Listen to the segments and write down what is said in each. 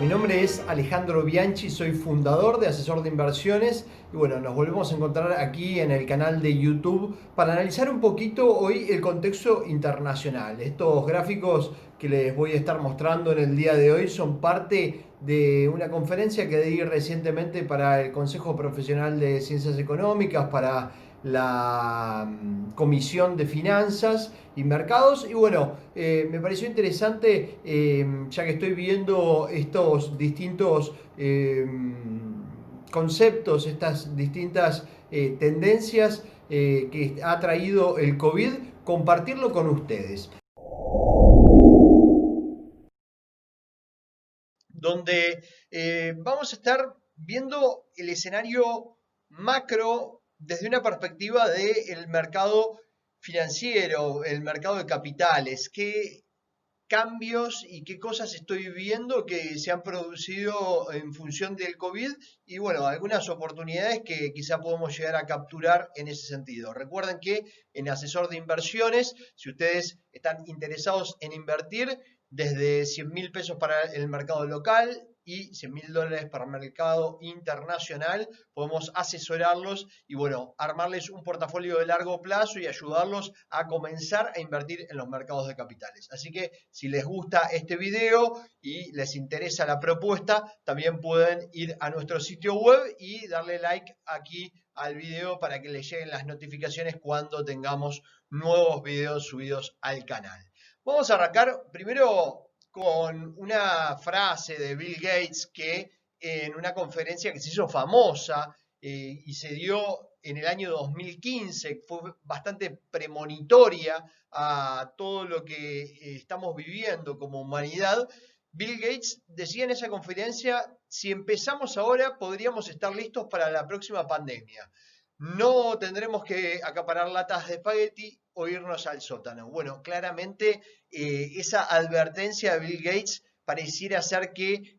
Mi nombre es Alejandro Bianchi, soy fundador de Asesor de Inversiones y bueno, nos volvemos a encontrar aquí en el canal de YouTube para analizar un poquito hoy el contexto internacional. Estos gráficos que les voy a estar mostrando en el día de hoy son parte de una conferencia que di recientemente para el Consejo Profesional de Ciencias Económicas, para la Comisión de Finanzas y Mercados. Y bueno, me pareció interesante, ya que estoy viendo estos distintos conceptos, estas distintas tendencias que ha traído el COVID, compartirlo con ustedes. Donde vamos a estar viendo el escenario macro desde una perspectiva del mercado financiero, el mercado de capitales, qué cambios y qué cosas estoy viendo que se han producido en función del COVID y bueno, algunas oportunidades que quizá podemos llegar a capturar en ese sentido. Recuerden que en Asesor de Inversiones, si ustedes están interesados en invertir, desde 100.000 pesos para el mercado local y 100.000 dólares para el mercado internacional, podemos asesorarlos y bueno, armarles un portafolio de largo plazo y ayudarlos a comenzar a invertir en los mercados de capitales. Así que si les gusta este video y les interesa la propuesta, también pueden ir a nuestro sitio web y darle like aquí al video para que les lleguen las notificaciones cuando tengamos nuevos videos subidos al canal. Vamos a arrancar primero con una frase de Bill Gates que en una conferencia que se hizo famosa y se dio en el año 2015, fue bastante premonitoria a todo lo que estamos viviendo como humanidad. Bill Gates decía en esa conferencia, si empezamos ahora podríamos estar listos para la próxima pandemia. No tendremos que acaparar latas de espagueti o irnos al sótano. Bueno, claramente esa advertencia de Bill Gates pareciera ser que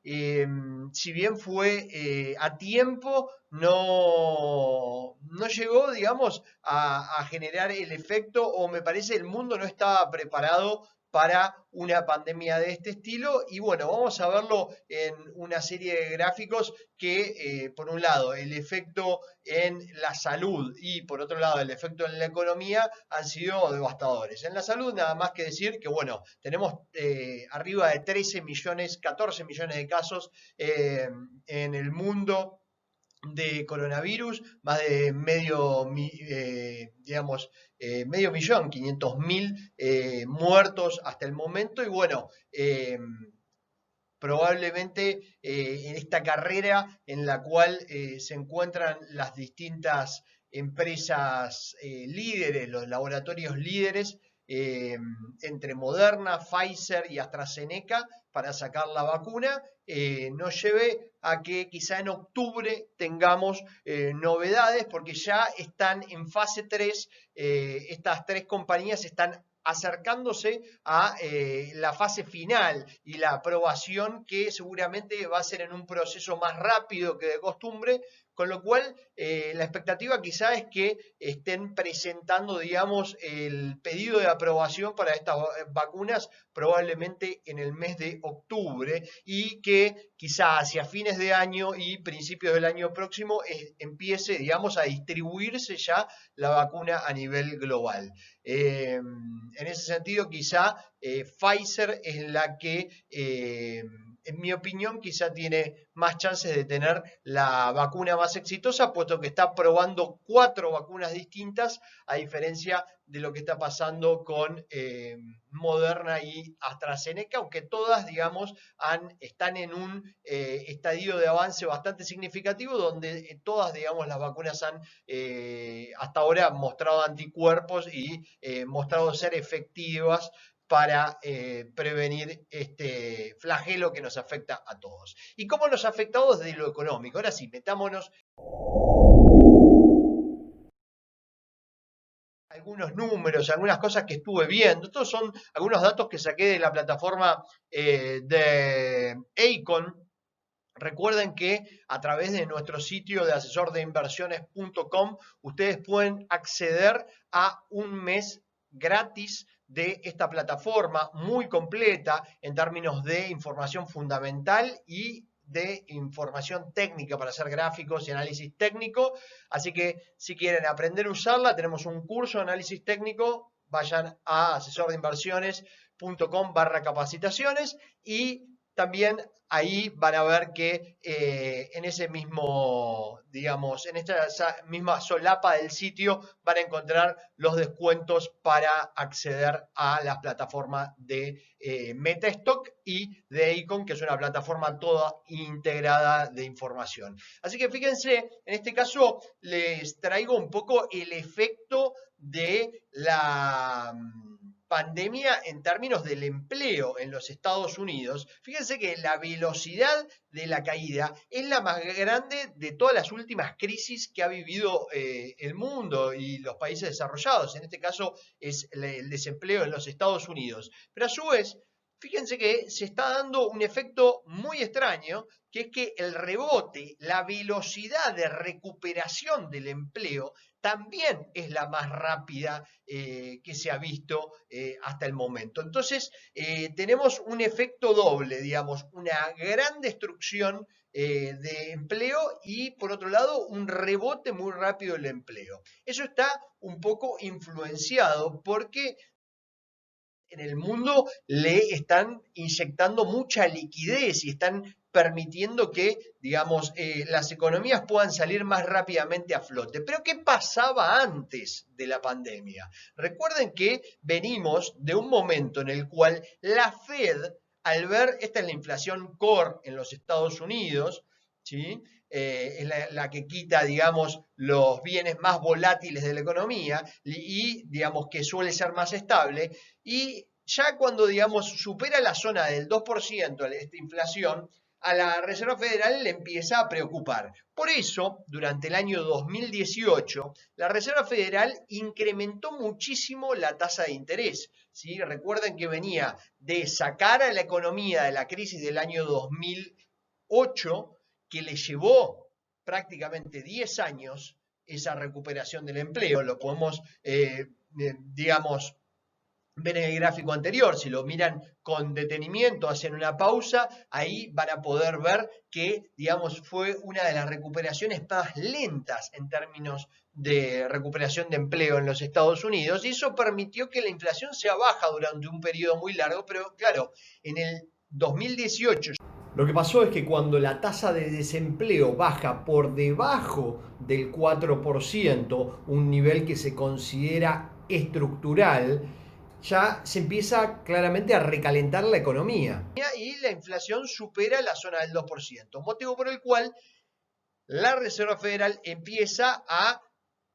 si bien fue a tiempo, no llegó, digamos, a generar el efecto, o me parece el mundo no estaba preparado para una pandemia de este estilo. Y bueno, vamos a verlo en una serie de gráficos que, por un lado, el efecto en la salud y, por otro lado, el efecto en la economía han sido devastadores. En la salud, nada más que decir que, bueno, tenemos arriba de 13 millones, 14 millones de casos en el mundo de coronavirus, más de digamos, medio millón, 500.000 muertos hasta el momento. Y bueno, probablemente en esta carrera en la cual se encuentran las distintas empresas líderes, los laboratorios líderes, eh, entre Moderna, Pfizer y AstraZeneca para sacar la vacuna, nos lleve a que quizá en octubre tengamos novedades, porque ya están en fase 3, estas tres compañías están acercándose a la fase final y la aprobación, que seguramente va a ser en un proceso más rápido que de costumbre, con lo cual la expectativa quizá es que estén presentando, digamos, el pedido de aprobación para estas vacunas probablemente en el mes de octubre, y que quizá hacia fines de año y principios del año próximo empiece, digamos, a distribuirse ya la vacuna a nivel global. En ese sentido, quizá Pfizer es la que, en mi opinión, quizá tiene más chances de tener la vacuna más exitosa, puesto que está probando 4 vacunas distintas, a diferencia de lo que está pasando con Moderna y AstraZeneca, aunque todas, digamos, están en un estadio de avance bastante significativo, donde todas, digamos, las vacunas han hasta ahora mostrado anticuerpos y mostrado ser efectivas para prevenir este flagelo que nos afecta a todos. ¿Y cómo nos ha afectado desde lo económico? Ahora sí, metámonos algunos números, algunas cosas que estuve viendo. Estos son algunos datos que saqué de la plataforma de Acon. Recuerden que a través de nuestro sitio de asesordeinversiones.com ustedes pueden acceder a un mes gratis de esta plataforma muy completa en términos de información fundamental y de información técnica para hacer gráficos y análisis técnico. Así que si quieren aprender a usarla, tenemos un curso de análisis técnico. Vayan a asesordeinversiones.com/capacitaciones y también ahí van a ver que en ese mismo, digamos, en esta misma solapa del sitio van a encontrar los descuentos para acceder a las plataformas de Metastock y de Icon, que es una plataforma toda integrada de información. Así que fíjense, en este caso les traigo un poco el efecto de la pandemia en términos del empleo en los Estados Unidos. Fíjense que la velocidad de la caída es la más grande de todas las últimas crisis que ha vivido el mundo y los países desarrollados. En este caso es el desempleo en los Estados Unidos. Pero a su vez, fíjense que se está dando un efecto muy extraño, que es que el rebote, la velocidad de recuperación del empleo, también es la más rápida que se ha visto hasta el momento. Entonces, tenemos un efecto doble, digamos, una gran destrucción de empleo y, por otro lado, un rebote muy rápido del empleo. Eso está un poco influenciado porque en el mundo le están inyectando mucha liquidez y están permitiendo que, digamos, las economías puedan salir más rápidamente a flote. Pero ¿qué pasaba antes de la pandemia? Recuerden que venimos de un momento en el cual la Fed, al ver, esta es la inflación core en los Estados Unidos, ¿sí? Es la que quita, digamos, los bienes más volátiles de la economía y, digamos, que suele ser más estable. Y ya cuando, digamos, supera la zona del 2% esta inflación, a la Reserva Federal le empieza a preocupar. Por eso, durante el año 2018, la Reserva Federal incrementó muchísimo la tasa de interés. ¿Sí? Recuerden que venía de sacar a la economía de la crisis del año 2008, que le llevó prácticamente 10 años esa recuperación del empleo. Lo podemos, digamos, ver en el gráfico anterior. Si lo miran con detenimiento, hacen una pausa, ahí van a poder ver que, digamos, fue una de las recuperaciones más lentas en términos de recuperación de empleo en los Estados Unidos, y eso permitió que la inflación sea baja durante un periodo muy largo, pero claro, en el 2018 lo que pasó es que cuando la tasa de desempleo baja por debajo del 4%, un nivel que se considera estructural, ya se empieza claramente a recalentar la economía. Y la inflación supera la zona del 2%, motivo por el cual la Reserva Federal empieza a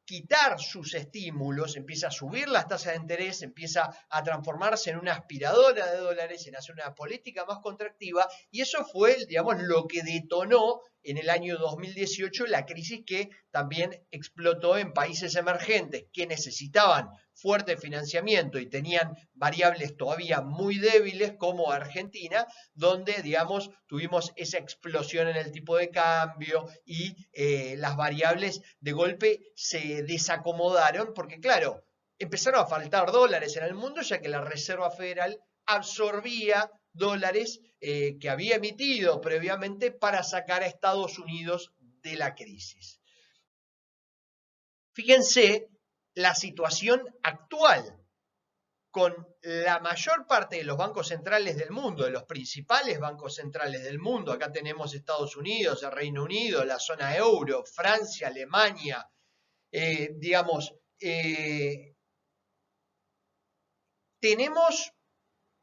quitar sus estímulos, empieza a subir las tasas de interés, empieza a transformarse en una aspiradora de dólares, en hacer una política más contractiva, y eso fue, digamos, lo que detonó en el año 2018 la crisis que también explotó en países emergentes que necesitaban fuerte financiamiento y tenían variables todavía muy débiles como Argentina, donde, digamos, tuvimos esa explosión en el tipo de cambio y las variables de golpe se desacomodaron porque, claro, empezaron a faltar dólares en el mundo ya que la Reserva Federal absorbía dólares que había emitido previamente para sacar a Estados Unidos de la crisis. Fíjense la situación actual con la mayor parte de los bancos centrales del mundo, de los principales bancos centrales del mundo. Acá tenemos Estados Unidos, el Reino Unido, la zona euro, Francia, Alemania, digamos, tenemos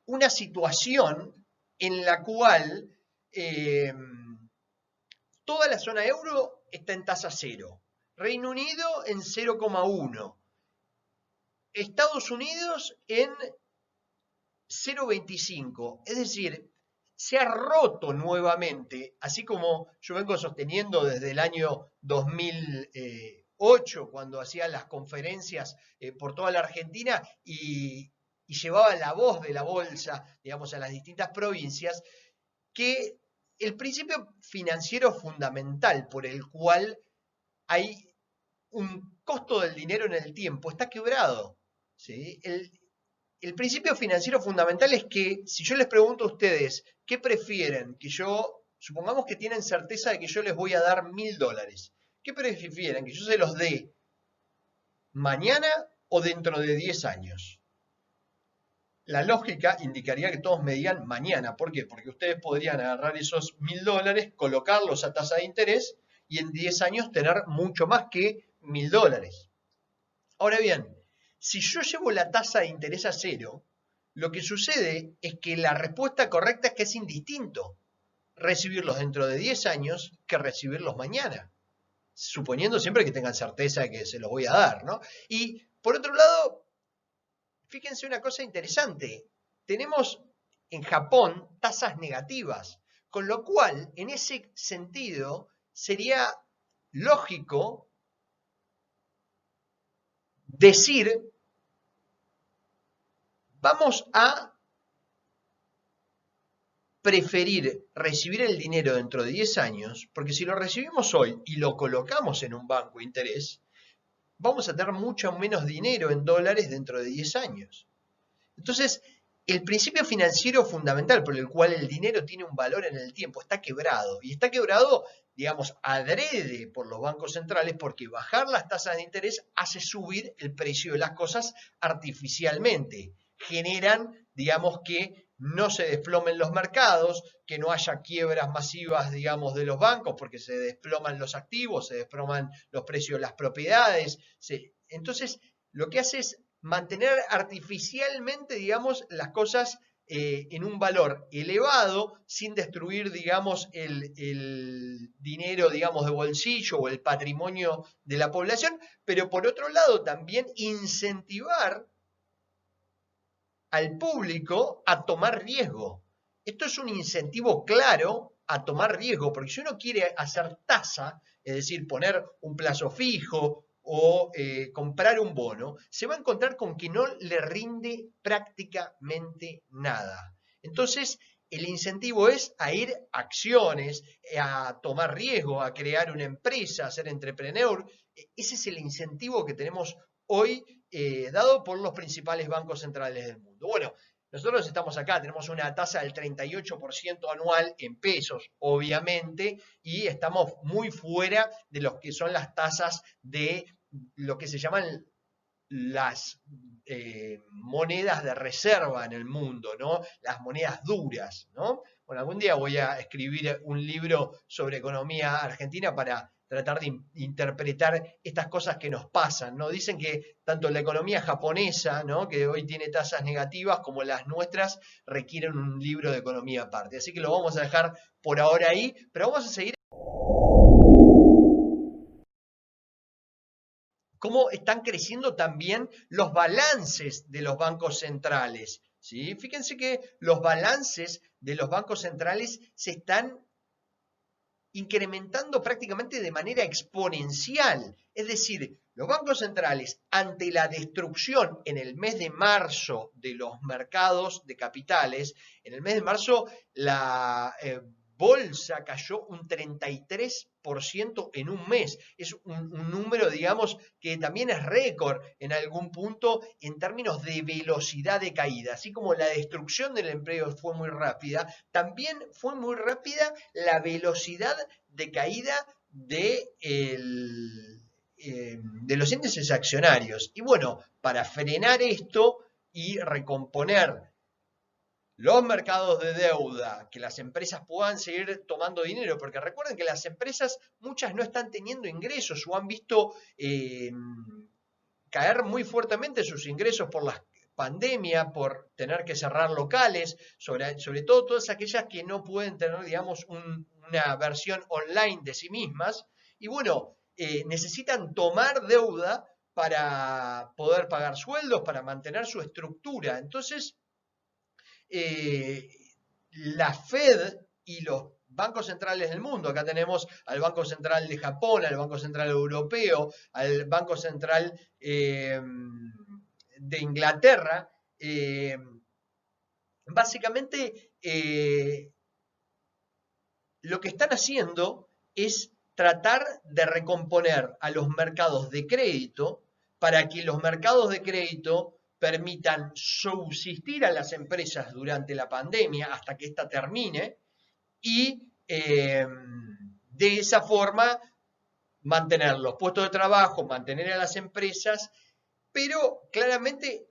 una situación en la cual toda la zona euro está en tasa cero, Reino Unido en 0,1, Estados Unidos en 0,25, es decir, se ha roto nuevamente, así como yo vengo sosteniendo desde el año 2008, cuando hacía las conferencias por toda la Argentina y llevaba la voz de la bolsa, digamos, a las distintas provincias, que el principio financiero fundamental por el cual hay un costo del dinero en el tiempo está quebrado, ¿sí? el principio financiero fundamental es que si yo les pregunto a ustedes, ¿qué prefieren? Supongamos que tienen certeza de que yo les voy a dar $1000. ¿Qué prefieren? ¿Que yo se los dé mañana o dentro de 10 años? La lógica indicaría que todos me digan mañana. ¿Por qué? Porque ustedes podrían agarrar esos $1000, colocarlos a tasa de interés y en 10 años tener mucho más que $1000. Ahora bien, si yo llevo la tasa de interés a cero, lo que sucede es que la respuesta correcta es que es indistinto recibirlos dentro de 10 años que recibirlos mañana, suponiendo siempre que tengan certeza de que se los voy a dar, ¿no? Y por otro lado, fíjense una cosa interesante, tenemos en Japón tasas negativas, con lo cual, en ese sentido, sería lógico decir, vamos a preferir recibir el dinero dentro de 10 años, porque si lo recibimos hoy y lo colocamos en un banco de interés, vamos a tener mucho menos dinero en dólares dentro de 10 años. Entonces, el principio financiero fundamental por el cual el dinero tiene un valor en el tiempo está quebrado. Y está quebrado, digamos, adrede por los bancos centrales porque bajar las tasas de interés hace subir el precio de las cosas artificialmente. Generan, digamos, que no se desplomen los mercados, que no haya quiebras masivas, digamos, de los bancos porque se desploman los activos, se desploman los precios de las propiedades. Entonces, lo que hace es mantener artificialmente, digamos, las cosas en un valor elevado sin destruir, digamos, el dinero, digamos, de bolsillo o el patrimonio de la población, pero por otro lado también incentivar al público a tomar riesgo. Esto es un incentivo claro a tomar riesgo, porque si uno quiere hacer tasa, es decir, poner un plazo fijo o comprar un bono, se va a encontrar con que no le rinde prácticamente nada. Entonces, el incentivo es a ir a acciones, a tomar riesgo, a crear una empresa, a ser entrepreneur. Ese es el incentivo que tenemos hoy dado por los principales bancos centrales del mundo. Bueno, nosotros estamos acá, tenemos una tasa del 38% anual en pesos, obviamente, y estamos muy fuera de lo que son las tasas de lo que se llaman las monedas de reserva en el mundo, ¿no? Las monedas duras, ¿no? Bueno, algún día voy a escribir un libro sobre economía argentina para tratar de interpretar estas cosas que nos pasan, ¿no? Dicen que tanto la economía japonesa, ¿no? Que hoy tiene tasas negativas, como las nuestras, requieren un libro de economía aparte. Así que lo vamos a dejar por ahora ahí, pero vamos a seguir cómo están creciendo también los balances de los bancos centrales. ¿Sí? Fíjense que los balances de los bancos centrales se están incrementando prácticamente de manera exponencial. Es decir, los bancos centrales, ante la destrucción en el mes de marzo de los mercados de capitales, en el mes de marzo la bolsa cayó un 33% en un mes. Es un número, digamos, que también es récord en algún punto en términos de velocidad de caída. Así como la destrucción del empleo fue muy rápida, también fue muy rápida la velocidad de caída de los índices accionarios. Y bueno, para frenar esto y recomponer los mercados de deuda, que las empresas puedan seguir tomando dinero, porque recuerden que las empresas, muchas no están teniendo ingresos o han visto caer muy fuertemente sus ingresos por la pandemia, por tener que cerrar locales, sobre todo todas aquellas que no pueden tener, digamos, una versión online de sí mismas, y bueno, necesitan tomar deuda para poder pagar sueldos, para mantener su estructura. Entonces, la Fed y los bancos centrales del mundo, acá tenemos al Banco Central de Japón, al Banco Central Europeo, al Banco Central de Inglaterra, básicamente lo que están haciendo es tratar de recomponer a los mercados de crédito para que los mercados de crédito permitan subsistir a las empresas durante la pandemia hasta que ésta termine y de esa forma mantener los puestos de trabajo, mantener a las empresas, pero claramente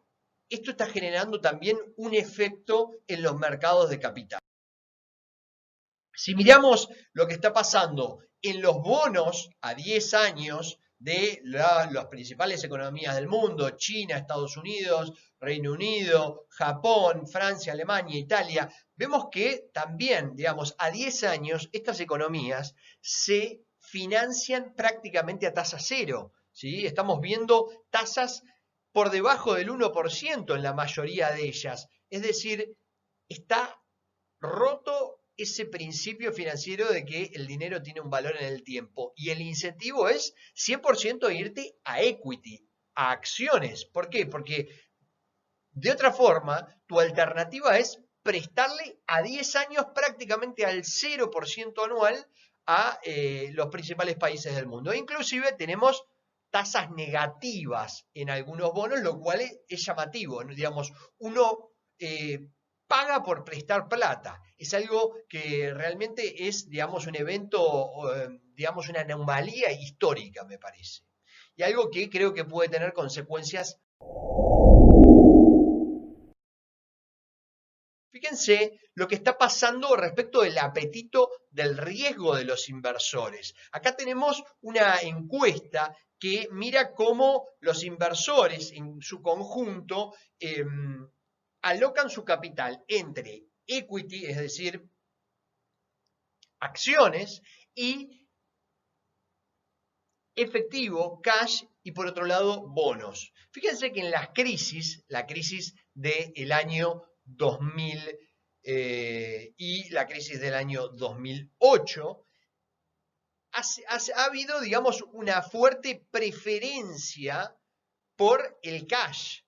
esto está generando también un efecto en los mercados de capital. Si miramos lo que está pasando en los bonos a 10 años de las principales economías del mundo, China, Estados Unidos, Reino Unido, Japón, Francia, Alemania, Italia, vemos que también, digamos, a 10 años estas economías se financian prácticamente a tasa cero, ¿sí? Estamos viendo tasas por debajo del 1% en la mayoría de ellas. Es decir, está roto ese principio financiero de que el dinero tiene un valor en el tiempo y el incentivo es 100% irte a equity, a acciones. ¿Por qué? Porque de otra forma, tu alternativa es prestarle a 10 años prácticamente al 0% anual a los principales países del mundo. E inclusive tenemos tasas negativas en algunos bonos, lo cual es llamativo. Digamos, uno paga por prestar plata. Es algo que realmente es, digamos, un evento, digamos, una anomalía histórica, me parece. Y algo que creo que puede tener consecuencias. Fíjense lo que está pasando respecto del apetito del riesgo de los inversores. Acá tenemos una encuesta que mira cómo los inversores en su conjunto alocan su capital entre equity, es decir, acciones, y efectivo, cash, y por otro lado, bonos. Fíjense que en la crisis del año 2000 y la crisis del año 2008, ha habido, digamos, una fuerte preferencia por el cash,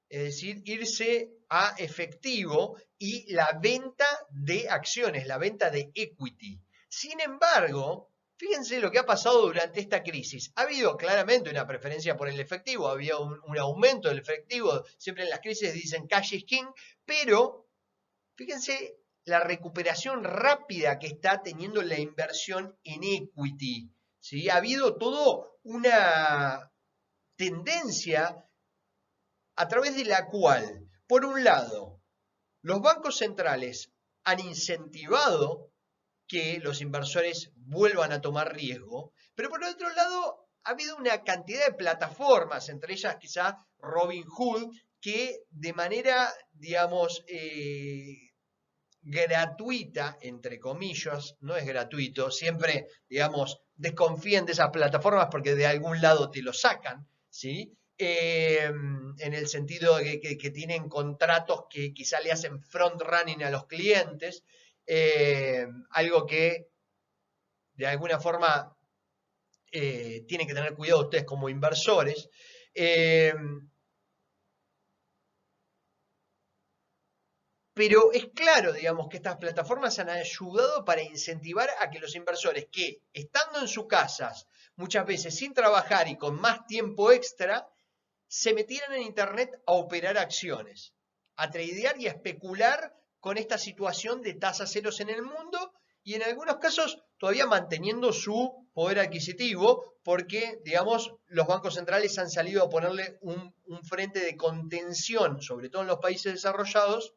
es decir, irse a efectivo y la venta de acciones, la venta de equity. Sin embargo, fíjense lo que ha pasado durante esta crisis. Ha habido claramente una preferencia por el efectivo, había un aumento del efectivo, siempre en las crisis dicen cash is king, pero fíjense la recuperación rápida que está teniendo la inversión en equity, ¿sí? Ha habido toda una tendencia a través de la cual, por un lado, los bancos centrales han incentivado que los inversores vuelvan a tomar riesgo, pero por otro lado ha habido una cantidad de plataformas, entre ellas quizá Robinhood, que de manera, digamos, gratuita, entre comillas, no es gratuito, siempre, digamos, desconfíen de esas plataformas porque de algún lado te lo sacan, ¿sí? En el sentido de que tienen contratos que quizá le hacen front running a los clientes, algo que de alguna forma tienen que tener cuidado ustedes como inversores. Pero es claro, digamos, que estas plataformas han ayudado para incentivar a que los inversores que, estando en sus casas, muchas veces sin trabajar y con más tiempo extra, se metieran en Internet a operar acciones, a tradear y a especular con esta situación de tasas ceros en el mundo y en algunos casos todavía manteniendo su poder adquisitivo porque, digamos, los bancos centrales han salido a ponerle un frente de contención, sobre todo en los países desarrollados,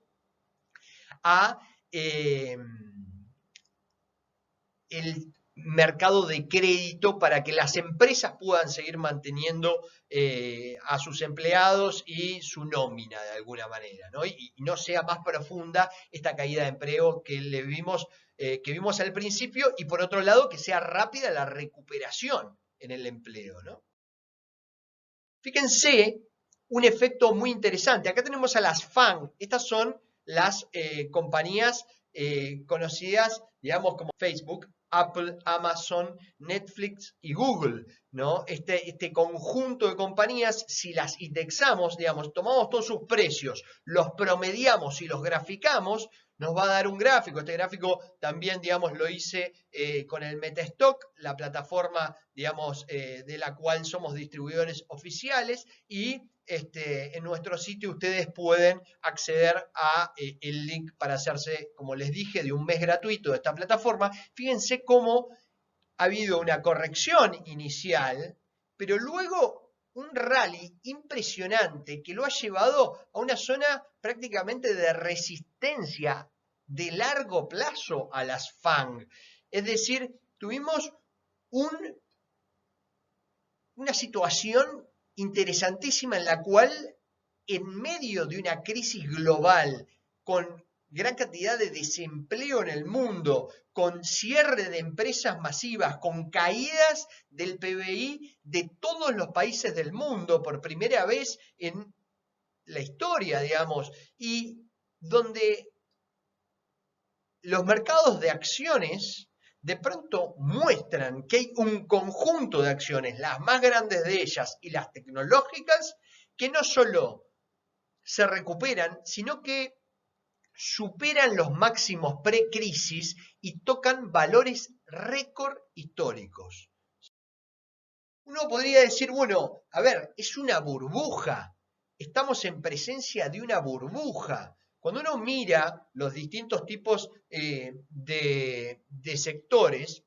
a el mercado de crédito para que las empresas puedan seguir manteniendo a sus empleados y su nómina de alguna manera, ¿no? Y no sea más profunda esta caída de empleo que vimos al principio y por otro lado que sea rápida la recuperación en el empleo, ¿no? Fíjense un efecto muy interesante. Acá tenemos a las FANG. Estas son las compañías conocidas, digamos, como Facebook, Apple, Amazon, Netflix y Google, ¿no? Este conjunto de compañías, si las indexamos, digamos, tomamos todos sus precios, los promediamos y los graficamos, nos va a dar un gráfico. Este gráfico también, digamos, lo hice con el Metastock, la plataforma, digamos, de la cual somos distribuidores oficiales, y en nuestro sitio ustedes pueden acceder a el link para hacerse, como les dije, de un mes gratuito de esta plataforma. Fíjense cómo ha habido una corrección inicial, pero luego un rally impresionante que lo ha llevado a una zona prácticamente de resistencia de largo plazo a las FANG. Es decir, tuvimos una situación interesantísima en la cual, en medio de una crisis global, con gran cantidad de desempleo en el mundo, con cierre de empresas masivas, con caídas del PBI de todos los países del mundo por primera vez en la historia, digamos, y donde los mercados de acciones de pronto muestran que hay un conjunto de acciones, las más grandes de ellas y las tecnológicas, que no solo se recuperan, sino que superan los máximos pre-crisis y tocan valores récord históricos. Uno podría decir, bueno, a ver, es una burbuja, estamos en presencia de una burbuja. Cuando uno mira los distintos tipos de sectores,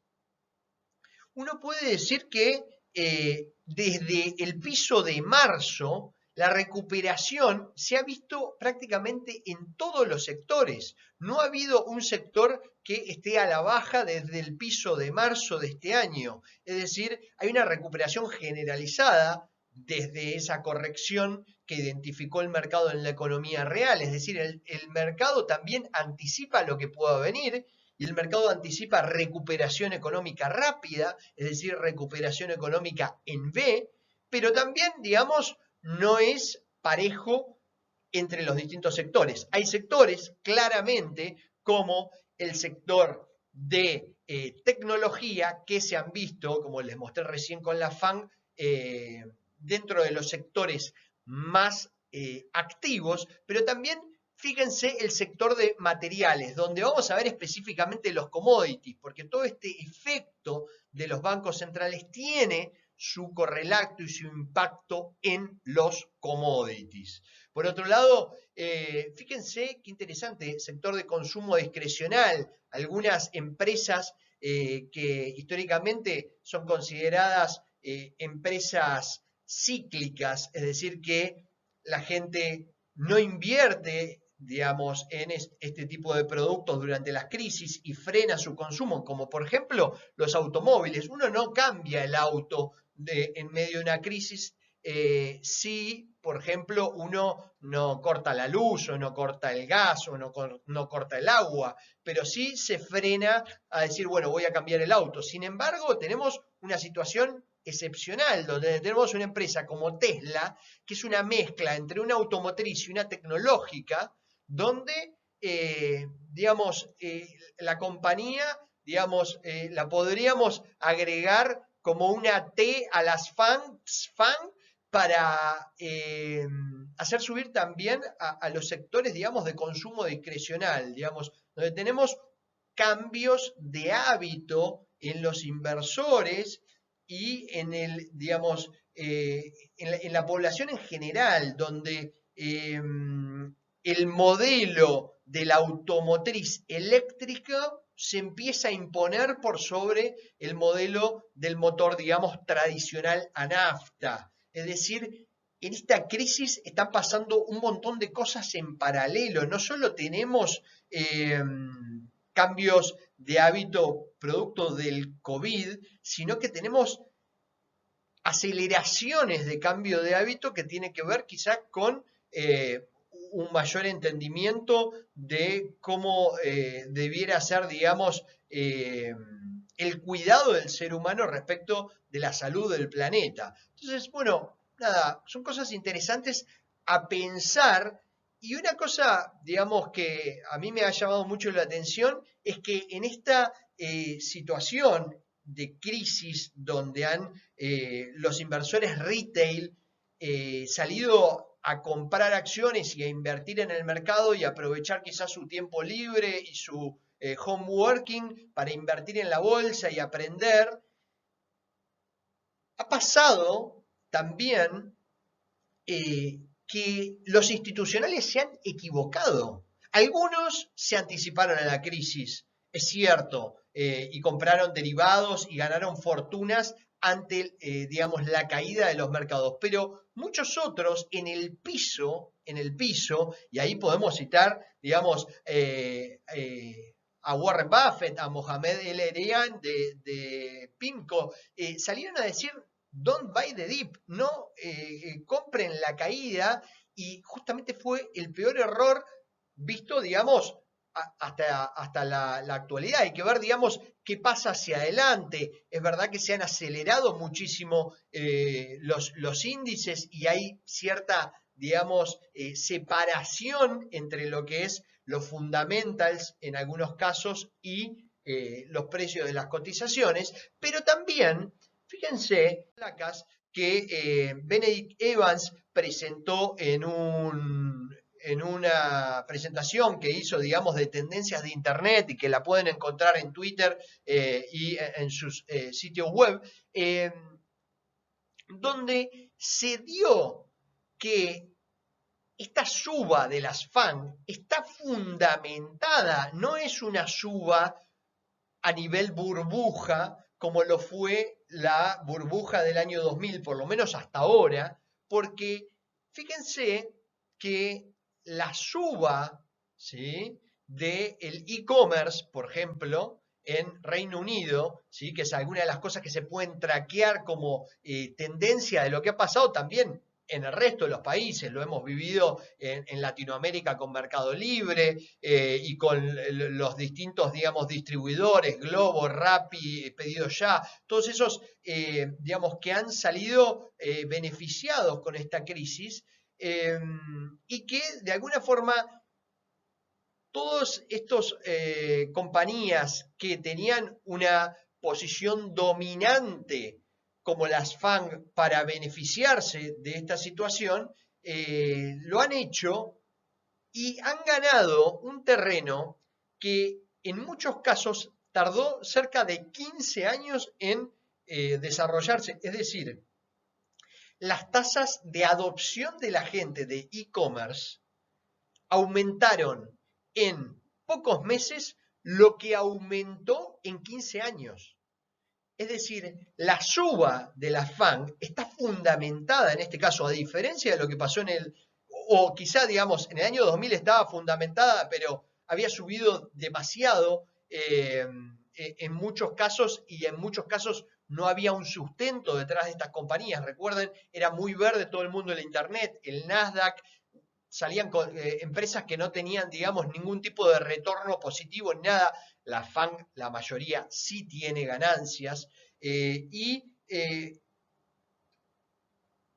uno puede decir que desde el piso de marzo, la recuperación se ha visto prácticamente en todos los sectores. No ha habido un sector que esté a la baja desde el piso de marzo de este año. Es decir, hay una recuperación generalizada desde esa corrección que identificó el mercado en la economía real. Es decir, el mercado también anticipa lo que pueda venir, y el mercado anticipa recuperación económica rápida, es decir, recuperación económica en V, pero también, digamos, no es parejo entre los distintos sectores. Hay sectores, claramente, como el sector de tecnología, que se han visto, como les mostré recién con la FANG, dentro de los sectores más activos, pero también fíjense el sector de materiales, donde vamos a ver específicamente los commodities, porque todo este efecto de los bancos centrales tiene su correlato y su impacto en los commodities. Por otro lado, fíjense qué interesante, sector de consumo discrecional, algunas empresas que históricamente son consideradas empresas cíclicas, es decir, que la gente no invierte, digamos, en este tipo de productos durante las crisis y frena su consumo, como por ejemplo los automóviles. Uno no cambia el auto en medio de una crisis si, por ejemplo, uno no corta la luz o no corta el gas o no corta el agua, pero sí se frena a decir, bueno, voy a cambiar el auto. Sin embargo, tenemos una situación excepcional, donde tenemos una empresa como Tesla, que es una mezcla entre una automotriz y una tecnológica, donde, digamos, la compañía, digamos, la podríamos agregar como una T a las FAN para hacer subir también a los sectores, digamos, de consumo discrecional, digamos, donde tenemos cambios de hábito en los inversores y en el, digamos, en la población en general, donde el modelo de la automotriz eléctrica se empieza a imponer por sobre el modelo del motor, digamos, tradicional a nafta. Es decir, en esta crisis están pasando un montón de cosas en paralelo. No solo tenemos cambios de hábito producto del COVID, sino que tenemos aceleraciones de cambio de hábito que tiene que ver quizás con un mayor entendimiento de cómo debiera ser, digamos, el cuidado del ser humano respecto de la salud del planeta. Entonces, bueno, nada, son cosas interesantes a pensar. Y una cosa, digamos, que a mí me ha llamado mucho la atención es que en esta situación de crisis donde han los inversores retail salido a comprar acciones y a invertir en el mercado y aprovechar quizás su tiempo libre y su home working para invertir en la bolsa y aprender. Ha pasado también que los institucionales se han equivocado. Algunos se anticiparon a la crisis, es cierto, y compraron derivados y ganaron fortunas ante, digamos, la caída de los mercados, pero muchos otros en el piso, y ahí podemos citar, digamos, a Warren Buffett, a Mohamed El Erian de PIMCO, salieron a decir don't buy the dip, no compren la caída, y justamente fue el peor error visto, digamos, hasta la actualidad. Hay que ver, digamos, qué pasa hacia adelante. Es verdad que se han acelerado muchísimo los índices y hay cierta, digamos, separación entre lo que es los fundamentals en algunos casos y los precios de las cotizaciones, pero también fíjense placas que Benedict Evans presentó en una presentación que hizo, digamos, de tendencias de Internet y que la pueden encontrar en Twitter y en sus sitios web, donde se dio que esta suba de las FANG está fundamentada, no es una suba a nivel burbuja, como lo fue la burbuja del año 2000, por lo menos hasta ahora, porque fíjense que la suba, ¿sí?, del e-commerce, por ejemplo, en Reino Unido, ¿sí?, que es alguna de las cosas que se pueden traquear como tendencia de lo que ha pasado también en el resto de los países, lo hemos vivido en Latinoamérica con Mercado Libre y con los distintos, digamos, distribuidores, Globo, Rappi, Pedido Ya, todos esos, digamos, que han salido beneficiados con esta crisis y que de alguna forma todos estos compañías que tenían una posición dominante como las FANG para beneficiarse de esta situación, lo han hecho y han ganado un terreno que en muchos casos tardó cerca de 15 años en desarrollarse. Es decir, las tasas de adopción de la gente de e-commerce aumentaron en pocos meses lo que aumentó en 15 años. Es decir, la suba de la FANG está fundamentada en este caso, a diferencia de lo que pasó o quizá, digamos, en el año 2000 estaba fundamentada, pero había subido demasiado en muchos casos, y en muchos casos no había un sustento detrás de estas compañías. Recuerden, era muy verde todo el mundo en la Internet, el Nasdaq, salían con empresas que no tenían, digamos, ningún tipo de retorno positivo en nada. La FANG, la mayoría, sí tiene ganancias.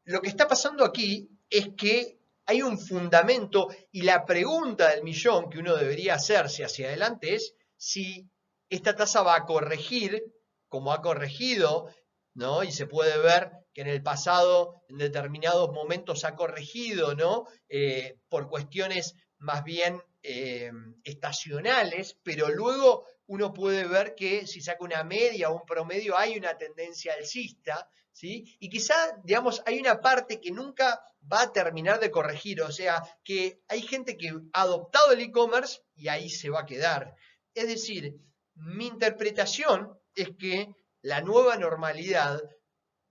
Lo que está pasando aquí es que hay un fundamento, y la pregunta del millón que uno debería hacerse hacia adelante es si esta tasa va a corregir como ha corregido, ¿no? Y se puede ver que en el pasado, en determinados momentos, ha corregido, ¿no? Por cuestiones más bien estacionales, pero luego uno puede ver que si saca una media o un promedio hay una tendencia alcista, ¿sí? Y quizá, digamos, hay una parte que nunca va a terminar de corregir, o sea, que hay gente que ha adoptado el e-commerce y ahí se va a quedar. Es decir, mi interpretación es que la nueva normalidad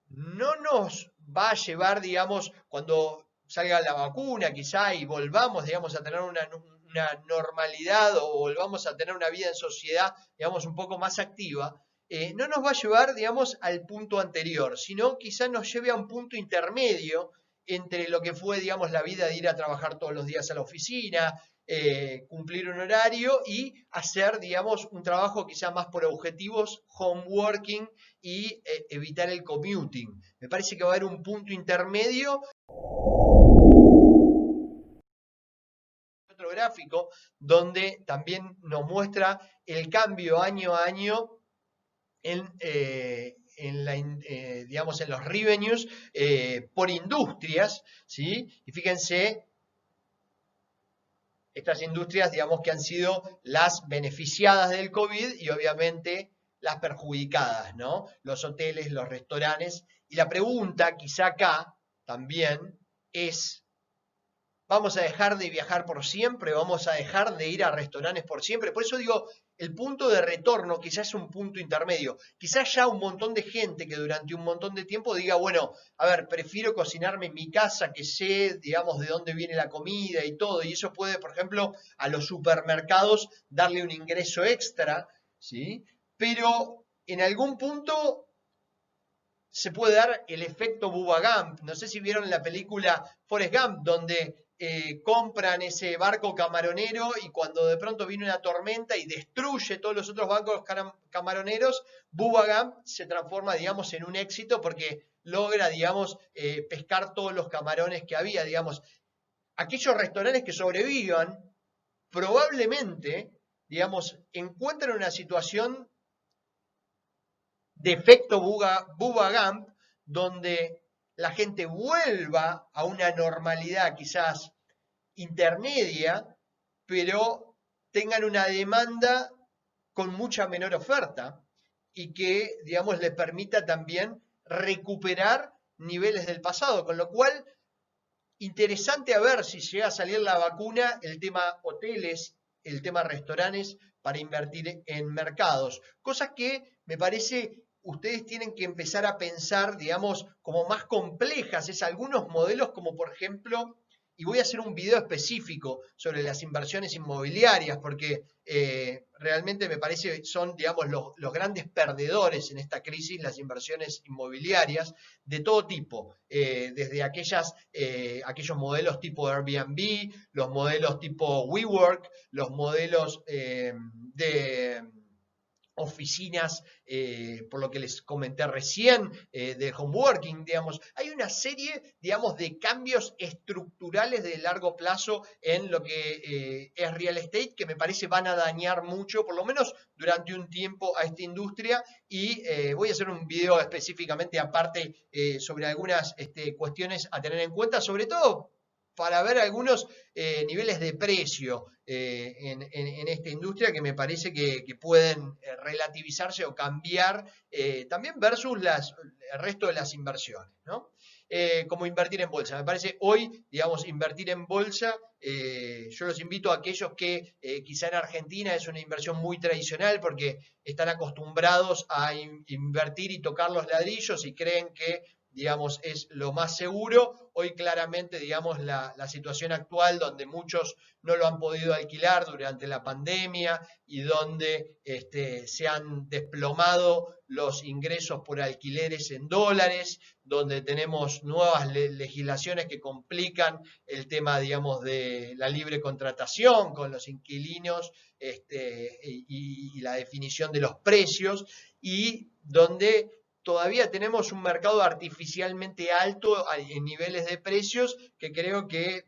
no nos va a llevar, digamos, cuando salga la vacuna quizá y volvamos, digamos, a tener una normalidad o volvamos a tener una vida en sociedad, digamos, un poco más activa, no nos va a llevar, digamos, al punto anterior, sino quizá nos lleve a un punto intermedio entre lo que fue, digamos, la vida de ir a trabajar todos los días a la oficina, cumplir un horario y hacer, digamos, un trabajo quizá más por objetivos, home working y evitar el commuting. Me parece que va a haber un punto intermedio. Otro gráfico donde también nos muestra el cambio año a año en la, digamos, en los revenues por industrias, ¿sí? Y fíjense, estas industrias, digamos, que han sido las beneficiadas del COVID y obviamente las perjudicadas, ¿no? Los hoteles, los restaurantes. Y la pregunta, quizá acá también, es: ¿vamos a dejar de viajar por siempre? ¿Vamos a dejar de ir a restaurantes por siempre? Por eso digo, el punto de retorno quizás es un punto intermedio. Quizás ya un montón de gente que durante un montón de tiempo diga, bueno, a ver, prefiero cocinarme en mi casa, que sé, digamos, de dónde viene la comida y todo. Y eso puede, por ejemplo, a los supermercados darle un ingreso extra, ¿sí? Pero en algún punto se puede dar el efecto Bubba Gump. No sé si vieron la película Forrest Gump, donde compran ese barco camaronero y cuando de pronto viene una tormenta y destruye todos los otros barcos camaroneros, Bubba Gump se transforma, digamos, en un éxito porque logra, digamos, pescar todos los camarones que había, digamos. Aquellos restaurantes que sobrevivan probablemente, digamos, encuentran una situación de efecto Bubba Gump, donde la gente vuelva a una normalidad quizás intermedia, pero tengan una demanda con mucha menor oferta y que, digamos, les permita también recuperar niveles del pasado, con lo cual, interesante a ver si llega a salir la vacuna, el tema hoteles, el tema restaurantes, para invertir en mercados, cosas que me parece ustedes tienen que empezar a pensar, digamos, como más complejas, es algunos modelos como por ejemplo, y voy a hacer un video específico sobre las inversiones inmobiliarias, porque realmente me parece que son, digamos, los grandes perdedores en esta crisis, las inversiones inmobiliarias de todo tipo, desde aquellos modelos tipo Airbnb, los modelos tipo WeWork, los modelos de oficinas, por lo que les comenté recién, de home working, digamos. Hay una serie, digamos, de cambios estructurales de largo plazo en lo que es real estate que me parece van a dañar mucho, por lo menos durante un tiempo, a esta industria. Y voy a hacer un video específicamente aparte sobre algunas cuestiones a tener en cuenta, sobre todo para ver algunos niveles de precio en esta industria que me parece que pueden relativizarse o cambiar también versus el resto de las inversiones, ¿no? Como invertir en bolsa. Me parece hoy, digamos, invertir en bolsa, yo los invito a aquellos que quizá en Argentina es una inversión muy tradicional porque están acostumbrados a invertir y tocar los ladrillos y creen que, digamos, es lo más seguro. Hoy claramente, digamos, la situación actual donde muchos no lo han podido alquilar durante la pandemia y donde se han desplomado los ingresos por alquileres en dólares, donde tenemos nuevas legislaciones que complican el tema, digamos, de la libre contratación con los inquilinos y la definición de los precios, y donde todavía tenemos un mercado artificialmente alto en niveles de precios que creo que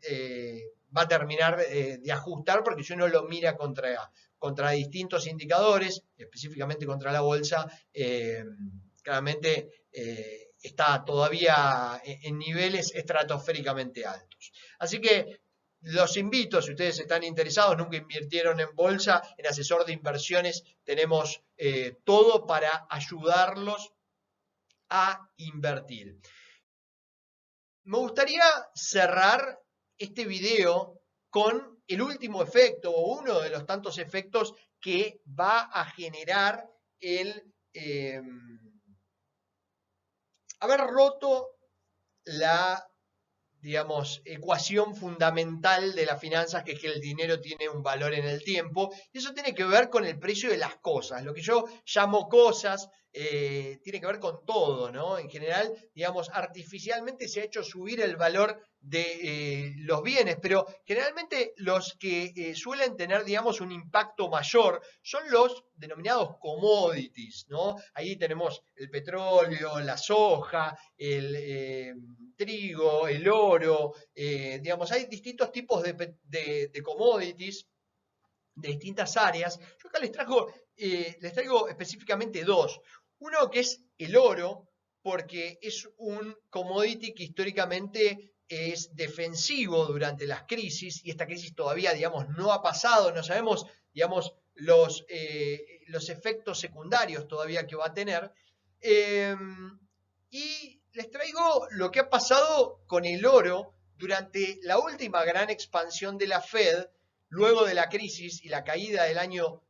va a terminar de ajustar, porque si uno lo mira contra distintos indicadores, específicamente contra la bolsa, claramente está todavía en niveles estratosféricamente altos. Así que los invito, si ustedes están interesados, nunca invirtieron en bolsa, en Asesor de Inversiones tenemos todo para ayudarlos a invertir. Me gustaría cerrar este video con el último efecto o uno de los tantos efectos que va a generar el haber roto la, digamos, ecuación fundamental de las finanzas, que es que el dinero tiene un valor en el tiempo, y eso tiene que ver con el precio de las cosas. Lo que yo llamo cosas tiene que ver con todo, ¿no? En general, digamos, artificialmente se ha hecho subir el valor de los bienes, pero generalmente los que suelen tener, digamos, un impacto mayor son los denominados commodities, ¿no? Ahí tenemos el petróleo, la soja, el trigo, el oro, digamos, hay distintos tipos de commodities de distintas áreas. Yo acá les traigo específicamente dos. Uno que es el oro, porque es un commodity que históricamente es defensivo durante las crisis, y esta crisis todavía, digamos, no ha pasado, no sabemos, digamos, los efectos secundarios todavía que va a tener. Y les traigo lo que ha pasado con el oro durante la última gran expansión de la Fed, luego de la crisis y la caída del año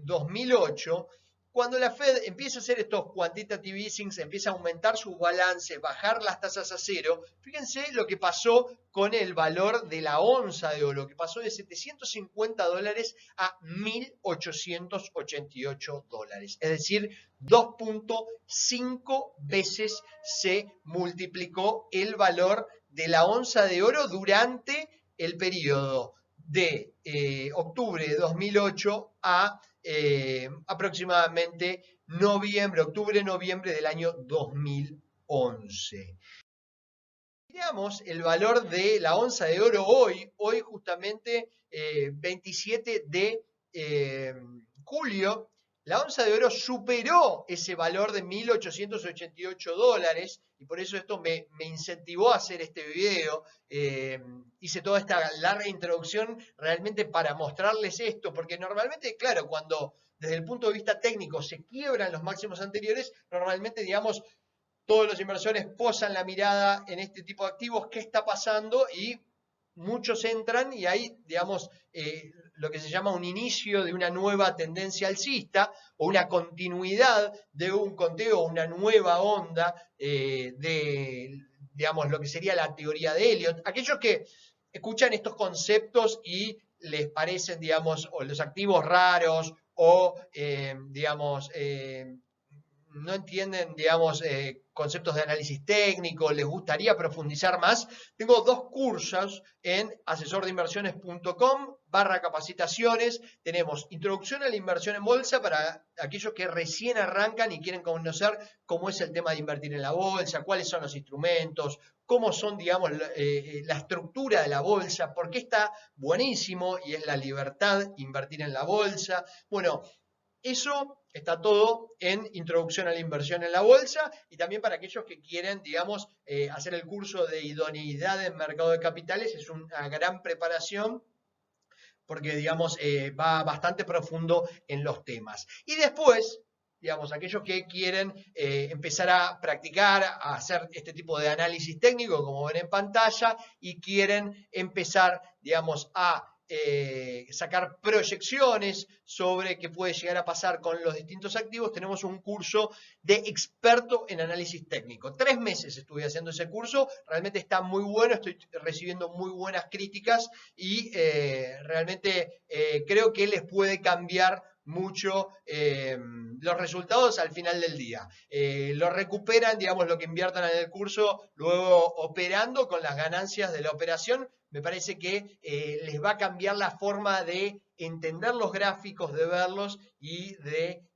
2008, cuando la Fed empieza a hacer estos quantitative easing, empieza a aumentar sus balances, bajar las tasas a cero, fíjense lo que pasó con el valor de la onza de oro, que pasó de $750 a $1.888. Es decir, 2.5 veces se multiplicó el valor de la onza de oro durante el periodo de octubre de 2008 a aproximadamente octubre-noviembre del año 2011. Miramos el valor de la onza de oro hoy justamente 27 de julio, la onza de oro superó ese valor de $1.888 y por eso esto me incentivó a hacer este video. Hice toda esta larga introducción realmente para mostrarles esto, porque normalmente, claro, cuando desde el punto de vista técnico se quiebran los máximos anteriores, normalmente, digamos, todos los inversores posan la mirada en este tipo de activos, qué está pasando, y muchos entran y hay, digamos, lo que se llama un inicio de una nueva tendencia alcista o una continuidad de un conteo, una nueva onda de, digamos, lo que sería la teoría de Elliott. Aquellos que escuchan estos conceptos y les parecen, digamos, o los activos raros o, digamos, no entienden, digamos, conceptos de análisis técnico, les gustaría profundizar más, tengo dos cursos en asesordeinversiones.com/capacitaciones. Tenemos Introducción a la Inversión en Bolsa para aquellos que recién arrancan y quieren conocer cómo es el tema de invertir en la bolsa, cuáles son los instrumentos, cómo son, digamos, la estructura de la bolsa, por qué está buenísimo y es la libertad invertir en la bolsa. Bueno, eso está todo en Introducción a la Inversión en la Bolsa, y también para aquellos que quieren, digamos, hacer el curso de idoneidad en mercado de capitales. Es una gran preparación porque, digamos, va bastante profundo en los temas. Y después, digamos, aquellos que quieren empezar a practicar, a hacer este tipo de análisis técnico, como ven en pantalla, y quieren empezar, digamos, a sacar proyecciones sobre qué puede llegar a pasar con los distintos activos, tenemos un curso de experto en análisis técnico. 3 meses estuve haciendo ese curso, realmente está muy bueno, estoy recibiendo muy buenas críticas y realmente creo que les puede cambiar mucho los resultados al final del día. Lo recuperan, digamos, lo que inviertan en el curso, luego operando con las ganancias de la operación. Me parece que les va a cambiar la forma de entender los gráficos, de verlos y de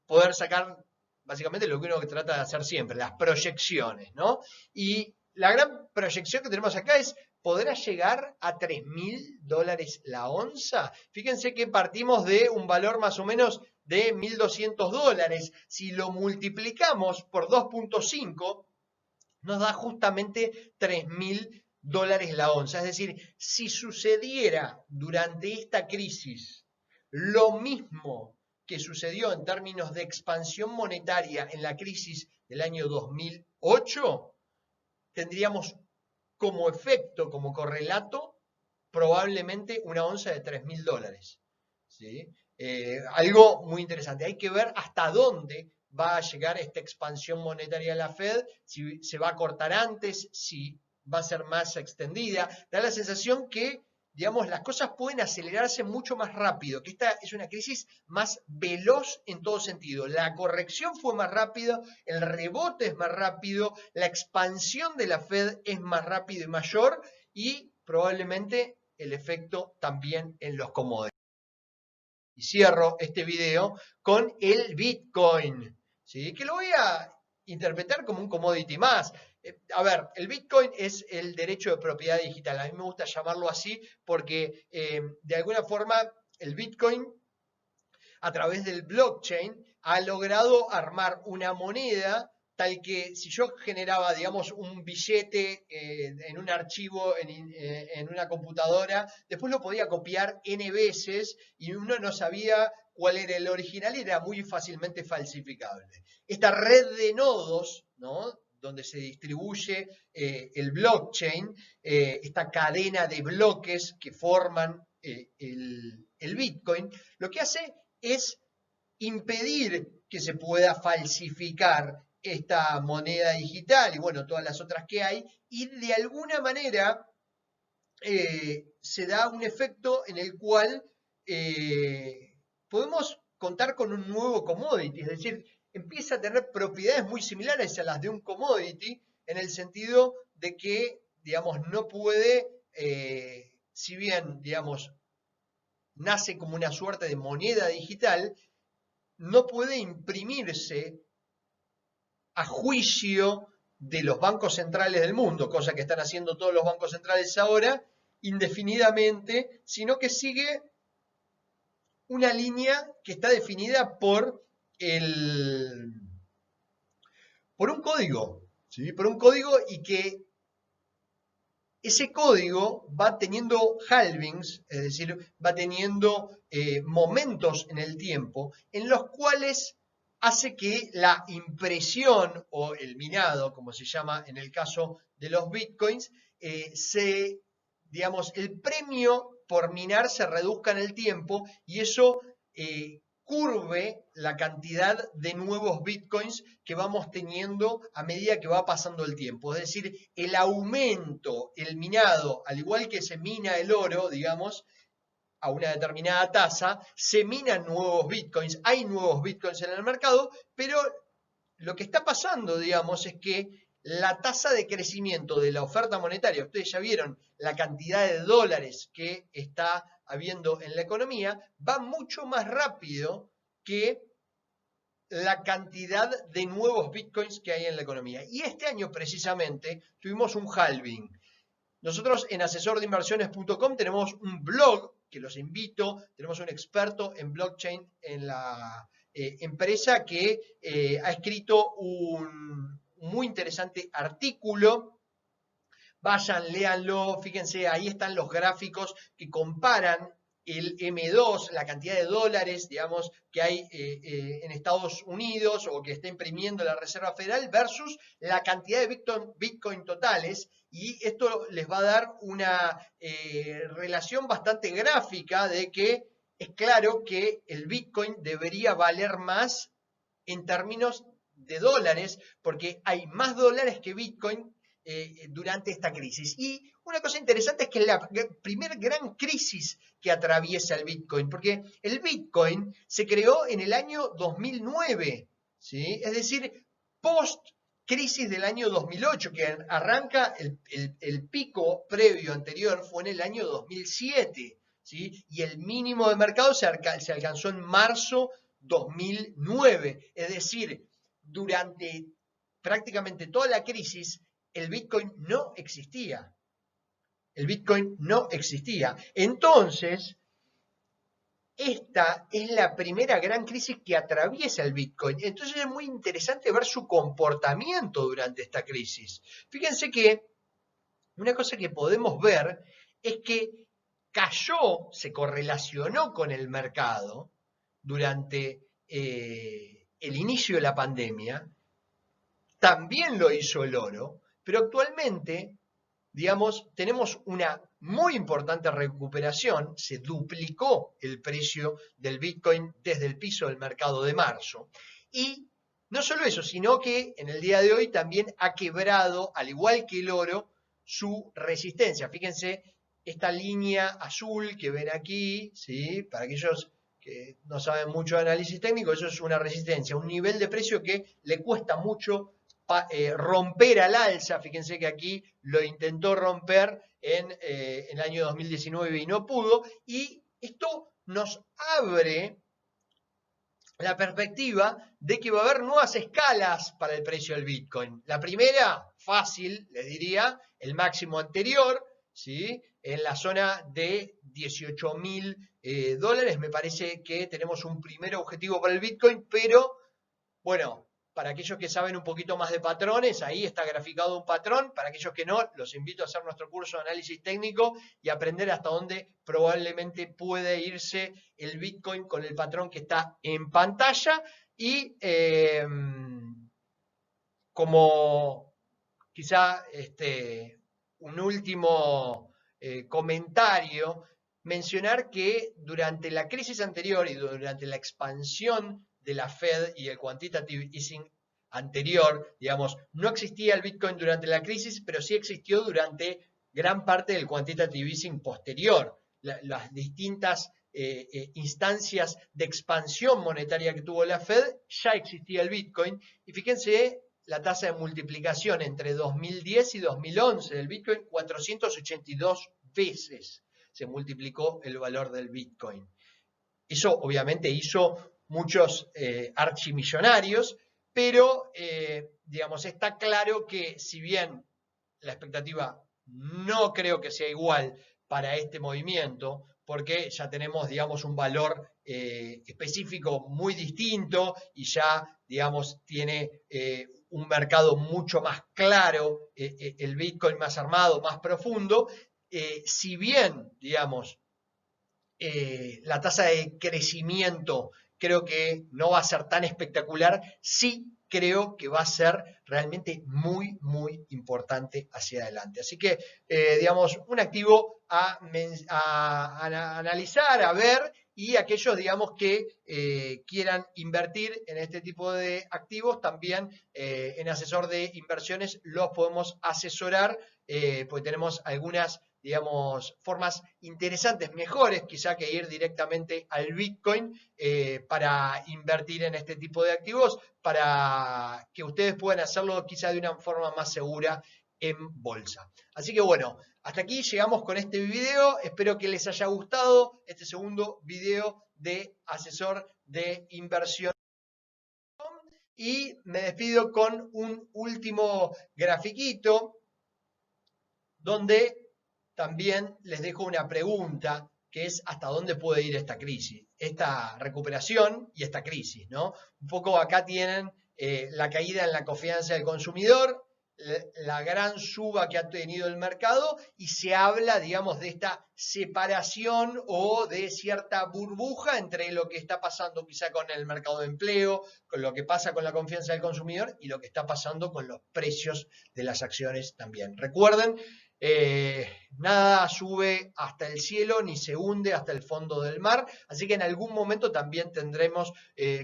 poder sacar básicamente lo que uno trata de hacer siempre, las proyecciones, ¿no? Y la gran proyección que tenemos acá es: ¿podrá llegar a $3.000 la onza? Fíjense que partimos de un valor más o menos de $1.200. Si lo multiplicamos por 2.5, nos da justamente $3.000 la onza. Es decir, si sucediera durante esta crisis lo mismo que sucedió en términos de expansión monetaria en la crisis del año 2008, tendríamos como efecto, como correlato, probablemente una onza de $3.000. ¿Sí? Algo muy interesante. Hay que ver hasta dónde va a llegar esta expansión monetaria de la Fed, si se va a cortar antes, si va a ser más extendida. Da la sensación que, digamos, las cosas pueden acelerarse mucho más rápido, que esta es una crisis más veloz en todo sentido. La corrección fue más rápida, el rebote es más rápido, la expansión de la Fed es más rápido y mayor, y probablemente el efecto también en los commodities. Y cierro este video con el Bitcoin, ¿sí? Que lo voy a interpretar como un commodity más. A ver, el Bitcoin es el derecho de propiedad digital. A mí me gusta llamarlo así porque de alguna forma el Bitcoin, a través del blockchain, ha logrado armar una moneda tal que si yo generaba, digamos, un billete en un archivo, en una computadora, después lo podía copiar N veces y uno no sabía cuál era el original y era muy fácilmente falsificable. Esta red de nodos, ¿no?, donde se distribuye el blockchain, esta cadena de bloques que forman el Bitcoin, lo que hace es impedir que se pueda falsificar esta moneda digital y bueno, todas las otras que hay, y de alguna manera se da un efecto en el cual podemos contar con un nuevo commodity, es decir, empieza a tener propiedades muy similares a las de un commodity, en el sentido de que, digamos, no puede, si bien, digamos, nace como una suerte de moneda digital, no puede imprimirse a juicio de los bancos centrales del mundo, cosa que están haciendo todos los bancos centrales ahora, indefinidamente, sino que sigue una línea que está definida por un código, ¿sí? Por un código, y que ese código va teniendo halvings, es decir, va teniendo momentos en el tiempo en los cuales hace que la impresión o el minado, como se llama en el caso de los bitcoins, digamos, el premio por minar se reduzca en el tiempo y eso curve la cantidad de nuevos bitcoins que vamos teniendo a medida que va pasando el tiempo. Es decir, el aumento, el minado, al igual que se mina el oro, digamos, a una determinada tasa, se minan nuevos bitcoins, hay nuevos bitcoins en el mercado, pero lo que está pasando, digamos, es que la tasa de crecimiento de la oferta monetaria, ustedes ya vieron la cantidad de dólares que está habiendo en la economía, va mucho más rápido que la cantidad de nuevos bitcoins que hay en la economía. Y este año precisamente tuvimos un halving. Nosotros en asesordeinversiones.com tenemos un blog que los invito, tenemos un experto en blockchain en la empresa que ha escrito un muy interesante artículo. Vayan, léanlo, fíjense, ahí están los gráficos que comparan el M2, la cantidad de dólares, digamos, que hay en Estados Unidos o que está imprimiendo la Reserva Federal versus la cantidad de Bitcoin totales, y esto les va a dar una relación bastante gráfica de que es claro que el Bitcoin debería valer más en términos de dólares, porque hay más dólares que Bitcoin durante esta crisis. Y una cosa interesante es que es la primera gran crisis que atraviesa el Bitcoin, porque el Bitcoin se creó en el año 2009, ¿sí? Es decir, post crisis del año 2008, que arranca el pico previo anterior fue en el año 2007, ¿sí? Y el mínimo de mercado se alcanzó en marzo 2009, es decir, durante prácticamente toda la crisis el Bitcoin no existía. El Bitcoin no existía. Entonces, esta es la primera gran crisis que atraviesa el Bitcoin. Entonces es muy interesante ver su comportamiento durante esta crisis. Fíjense que una cosa que podemos ver es que cayó, se correlacionó con el mercado durante el inicio de la pandemia. También lo hizo el oro, pero actualmente, digamos, tenemos una muy importante recuperación, se duplicó el precio del Bitcoin desde el piso del mercado de marzo. Y no solo eso, sino que en el día de hoy también ha quebrado, al igual que el oro, su resistencia. Fíjense esta línea azul que ven aquí, ¿sí? Para aquellos que no saben mucho de análisis técnico, eso es una resistencia, un nivel de precio que le cuesta mucho romper al alza. Fíjense que aquí lo intentó romper en el año 2019 y no pudo, y esto nos abre la perspectiva de que va a haber nuevas escalas para el precio del Bitcoin. La primera, fácil, les diría, el máximo anterior, ¿sí? En la zona de 18.000 dólares. Me parece que tenemos un primer objetivo para el Bitcoin, pero bueno, para aquellos que saben un poquito más de patrones, ahí está graficado un patrón. Para aquellos que no, los invito a hacer nuestro curso de análisis técnico y aprender hasta dónde probablemente puede irse el Bitcoin con el patrón que está en pantalla. Y como quizá un último comentario, mencionar que durante la crisis anterior y durante la expansión de la Fed y el quantitative easing anterior, digamos, no existía el Bitcoin durante la crisis, pero sí existió durante gran parte del quantitative easing posterior. Las distintas instancias de expansión monetaria que tuvo la Fed, ya existía el Bitcoin. Y fíjense la tasa de multiplicación entre 2010 y 2011 del Bitcoin, 482 veces se multiplicó el valor del Bitcoin. Eso obviamente hizo muchos archimillonarios, pero digamos, está claro que si bien la expectativa no creo que sea igual para este movimiento, porque ya tenemos, digamos, un valor específico muy distinto y ya, digamos, tiene un mercado mucho más claro, el Bitcoin más armado, más profundo. Si bien, digamos, la tasa de crecimiento creo que no va a ser tan espectacular, sí creo que va a ser realmente muy, muy importante hacia adelante. Así que, digamos, un activo a analizar, a ver, y aquellos, digamos, que quieran invertir en este tipo de activos, también en asesor de inversiones los podemos asesorar, porque tenemos algunas, digamos, formas interesantes, mejores quizá que ir directamente al Bitcoin para invertir en este tipo de activos, para que ustedes puedan hacerlo quizá de una forma más segura en bolsa. Así que bueno, hasta aquí llegamos con este video. Espero que les haya gustado este segundo video de asesor de inversión. Y me despido con un último grafiquito donde también les dejo una pregunta, que es hasta dónde puede ir esta crisis, esta recuperación y esta crisis, ¿no? Un poco acá tienen la caída en la confianza del consumidor, la gran suba que ha tenido el mercado, y se habla, digamos, de esta separación o de cierta burbuja entre lo que está pasando quizá con el mercado de empleo, con lo que pasa con la confianza del consumidor y lo que está pasando con los precios de las acciones también. Recuerden, nada sube hasta el cielo ni se hunde hasta el fondo del mar, así que en algún momento también tendremos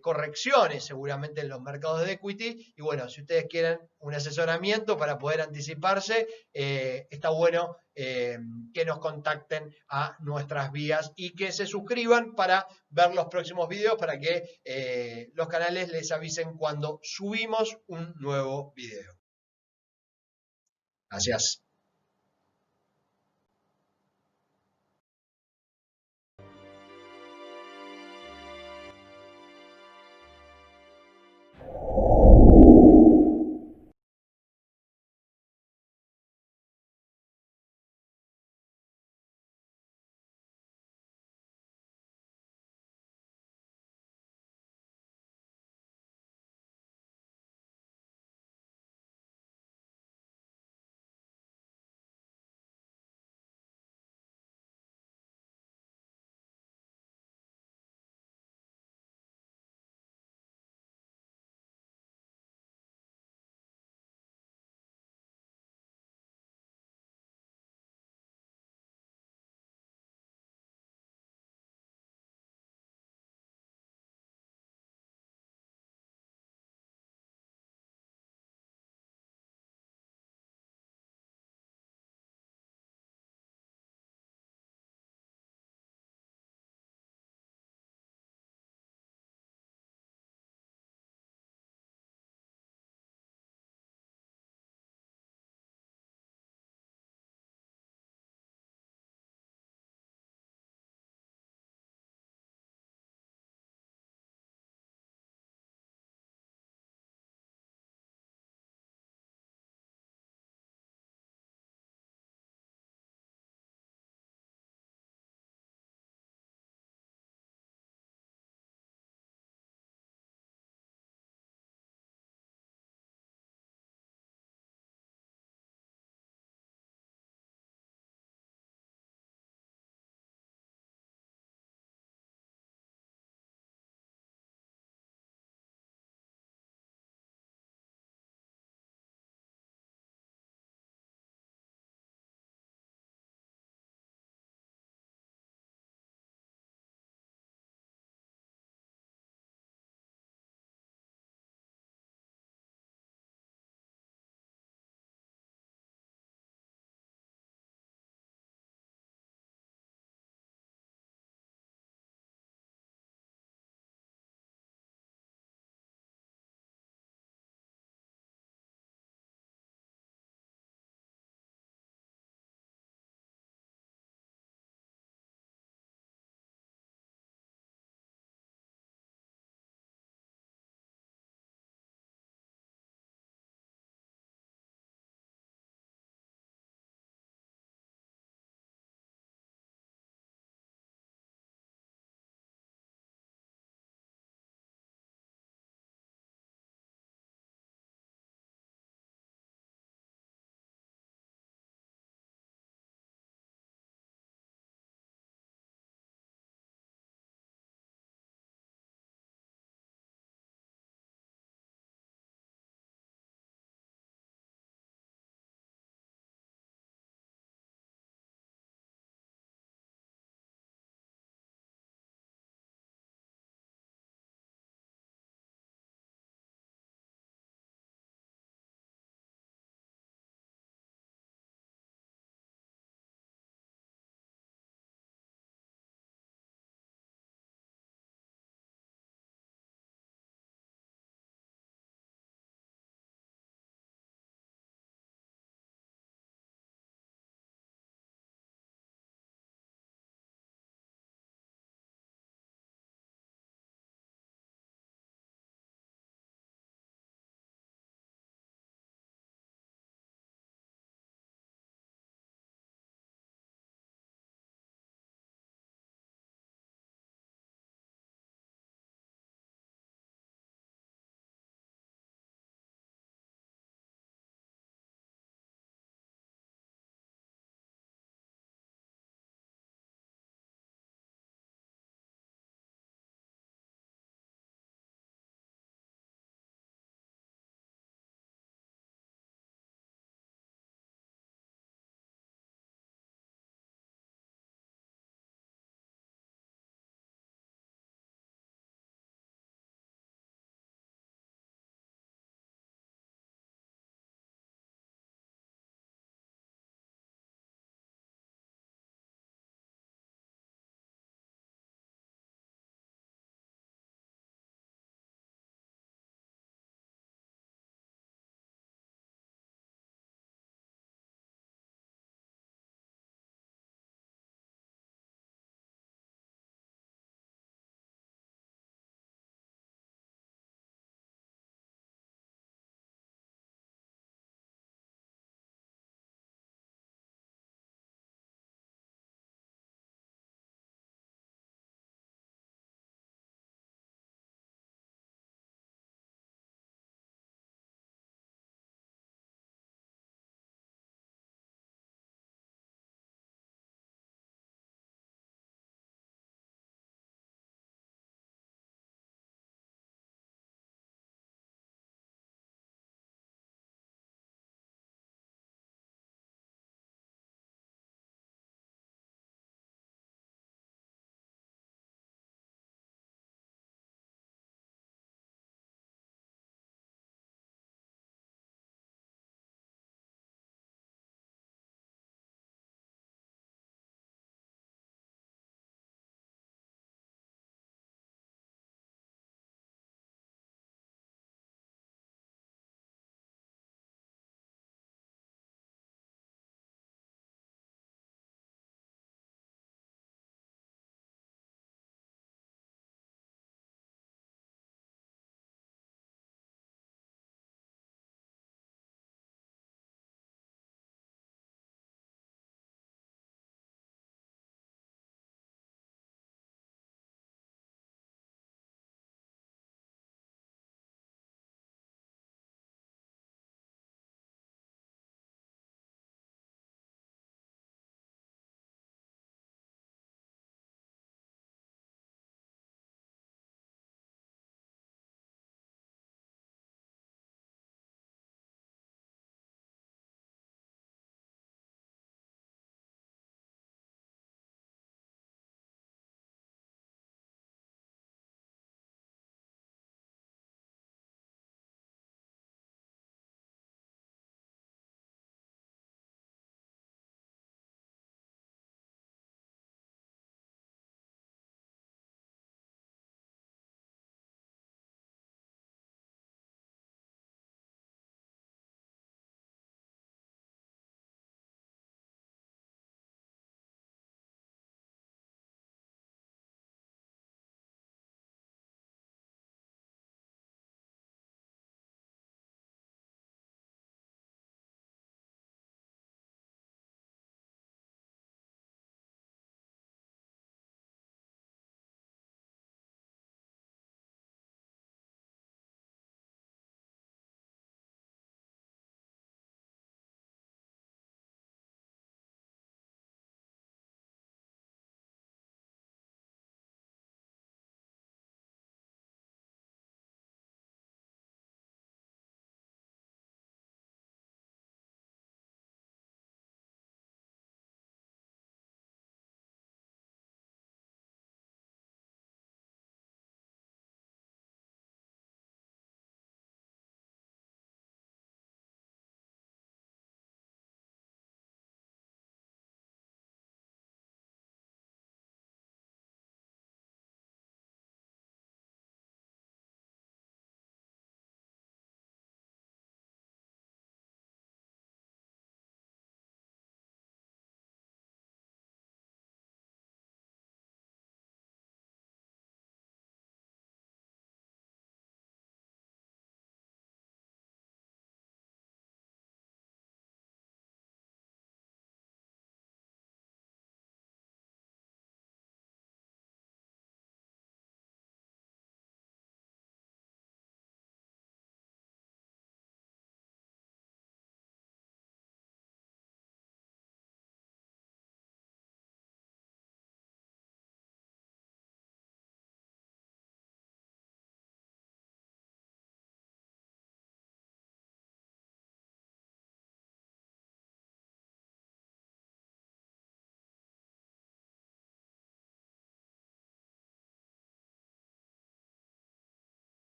correcciones seguramente en los mercados de equity. Y bueno, si ustedes quieren un asesoramiento para poder anticiparse, está bueno que nos contacten a nuestras vías y que se suscriban para ver los próximos videos, para que los canales les avisen cuando subimos un nuevo video. Gracias.